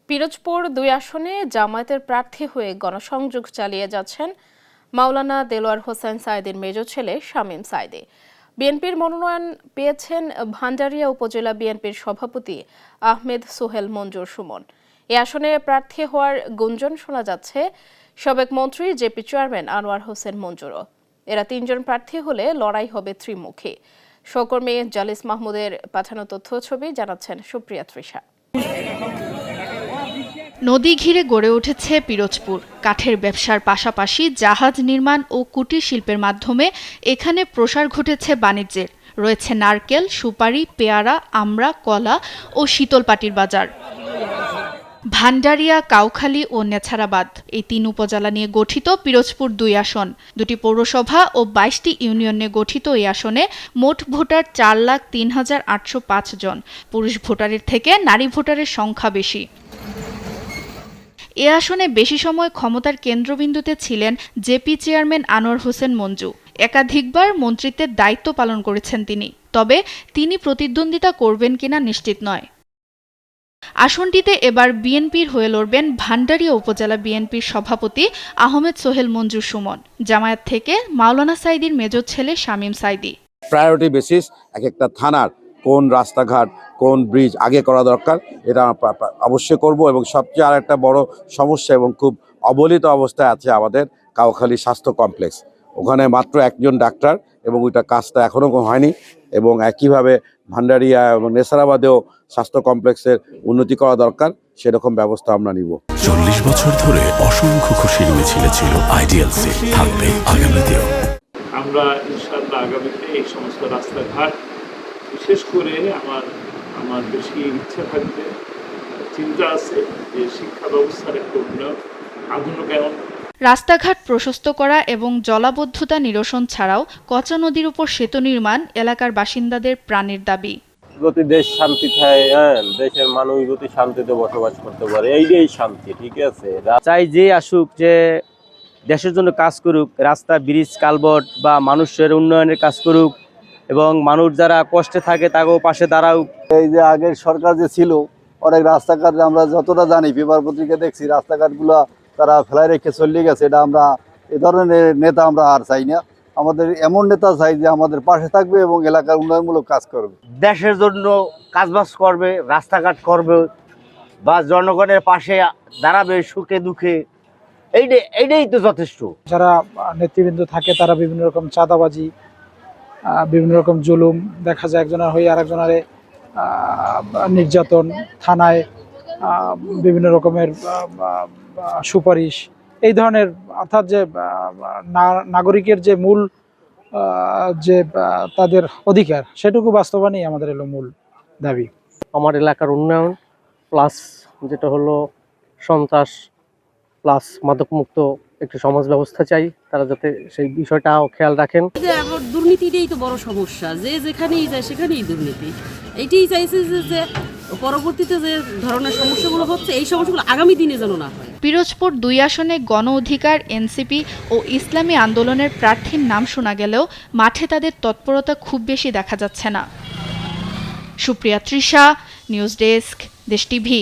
পিরোজপুর ২ আসনে জামায়াতের প্রার্থী হয়ে গণসংযোগ চালিয়ে যাচ্ছেন মাওলানা দেলোয়ার হোসেন সাঈদীর মেজ ছেলে শামীম সাঈদী। বিএনপির মনোনয়ন পেয়েছেন ভান্ডারিয়া উপজেলা বিএনপির সভাপতি আহমেদ সোহেল মঞ্জুর সুমন। এ আসনে প্রার্থী হওয়ার গুঞ্জন শোনা যাচ্ছে সাবেক মন্ত্রী জেপি চেয়ারম্যান আনোয়ার হোসেন মঞ্জুরও। এরা ৩ জন প্রার্থী হলে লড়াই হবে ত্রিমুখী। সহকর্মী জালিস মাহমুদের পাঠানো তথ্য ছবি জানাচ্ছেন সুপ্রিয়া তৃষা। নদী ঘিরে গড়ে উঠেছে পিরোজপুর। কাঠের ব্যবসার পাশাপাশি জাহাজ নির্মাণ ও কুটির শিল্পের মাধ্যমে এখানে প্রসার ঘটেছে বাণিজ্যের। রয়েছে নারকেল, সুপারি, পেয়ারা, আমড়া, কলা ও শীতলপাটির বাজার। ভান্ডারিয়া, কাউখালী ও নেছারাবাদ এই ৩ উপজেলা নিয়ে গঠিত পিরোজপুর ২ আসন। ২টি পৌরসভা ও ২২টি ইউনিয়ন নিয়ে গঠিত এই আসনে মোট ভোটার ৪,০৩,৮০৫ জন। পুরুষ ভোটারের থেকে নারী ভোটারের সংখ্যা বেশি। এ আসনে বেশি সময় ক্ষমতার কেন্দ্রবিন্দুতে ছিলেন জেপি চেয়ারম্যান আনোয়ার হোসেন মঞ্জু। একাধিকবার মন্ত্রিত্বের দায়িত্ব পালন করেছেন তিনি। তবে তিনি প্রতিদ্বন্দ্বিতা করবেন কিনা নিশ্চিত নয়। আসনটিতে এবার বিএনপির হয়ে লড়বেন ভান্ডারিয়া উপজেলা বিএনপির সভাপতি আহমেদ সোহেল মঞ্জুর সুমন। জামায়াত থেকে মাওলানা সাঈদীর মেজ ছেলে শামীম সাঈদী। প্রায়োরিটি বেসিস এক একটা থানার কোন রাস্তাঘাট, কোন ব্রিজ আগে করা দরকার এটা অবশ্যই করব। এবং সবচেয়ে আর একটা বড় সমস্যা এবং খুব অবহেলিত অবস্থায় আছে আমাদের কাউখালী স্বাস্থ্য কমপ্লেক্স। ওখানে মাত্র একজন ডাক্তার এবং ওইটা কাজটা এখনও হয়নি। এবং একইভাবে ভান্ডারিয়া এবং নেছারাবাদেও স্বাস্থ্য কমপ্লেক্সের উন্নতি করা দরকার, সেরকম ব্যবস্থা আমরা নিব। ৪০ বছর ধরে অসংখ্য খুশির মিছিলে ছিল আইডিয়ালসে, থাকবে আগামীতেও। আমরা ইনশাআল্লাহ আগামীতে এই সমস্ত রাস্তাঘাট, বিশেষ করে আমার বেশি ইচ্ছা থাকবে, চিন্তা আছে যে শিক্ষা ব্যবস্থার একটা উন্নয়ন, আধুনিকায়ন। রাস্তাঘাট প্রশস্ত করা এবং জলাবদ্ধতা নিরসন ছাড়াও কচা নদীর উপর সেতু নির্মাণ এলাকার বাসিন্দাদের প্রাণের দাবি। যদি দেশ শান্তি থাকে, দেশের মানুষ যদি শান্তিতে বসবাস করতে পারে, এইটাই শান্তি। ঠিক আছে, চাই যে আসুক, যে দেশের জন্য কাজ করুক, রাস্তা, ব্রিজ, কালভার্ট বা মানুষের উন্নয়নের কাজ করুক এবং মানুষ যারা কষ্টে থাকে তাকেও পাশে দাঁড়াও। এই যে আগের সরকার যে ছিল, অনেক রাস্তাঘাট আমরা যতটা জানি, পেপার পত্রিকা দেখছি, রাস্তাঘাটগুলো তারা ফেলাই রেখে চলে গেছে। এটা আমরা এ ধরনের নেতা আমরা আর চাই না। আমাদের এমন নেতা চাই যে আমাদের পাশে থাকবে এবং এলাকার উন্নয়নমূলক কাজ করবে, দেশের জন্য কাজবাজ করবে, রাস্তাঘাট করবে বা জনগণের পাশে দাঁড়াবে সুখে দুঃখে। এইটাই তো যথেষ্ট। যারা নেতৃবৃন্দ থাকে তারা বিভিন্ন রকম চাঁদাবাজি, বিভিন্ন রকম জুলুম, দেখা যায় একজনের হয়ে আরেকজনের নির্যাতন, থানায় বিভিন্ন রকমের সুপারিশ, এই ধরনের, অর্থাৎ যে নাগরিকের যে মূল যে তাদের অধিকার, সেটুকু বাস্তবায়নই আমাদের হলো মূল দাবি। আমার এলাকার উন্নয়ন প্লাস যেটা হলো সন্ত্রাস প্লাস মাদকমুক্ত একটি সমাজ ব্যবস্থা চাই, তারা যাতে সেই বিষয়টাও খেয়াল রাখেন। দুর্নীতিটাই তো বড় সমস্যা, যে যেখানেই যায় সেখানেই দুর্নীতি। এইটাই চাইছে যে পরবর্তীতে যে ধরনের সমস্যাগুলো হচ্ছে, এই সমস্যাগুলো আগামী দিনে যেন না হয়। পিরোজপুর ২ আসনে গণ অধিকার, এনসিপি ও ইসলামী আন্দোলনের প্রার্থীর নাম শোনা গেলেও মাঠে তাদের তৎপরতা খুব বেশি দেখা যাচ্ছে না। সুপ্রিয়া তৃষা, নিউজ ডেস্ক, দেশ টিভি।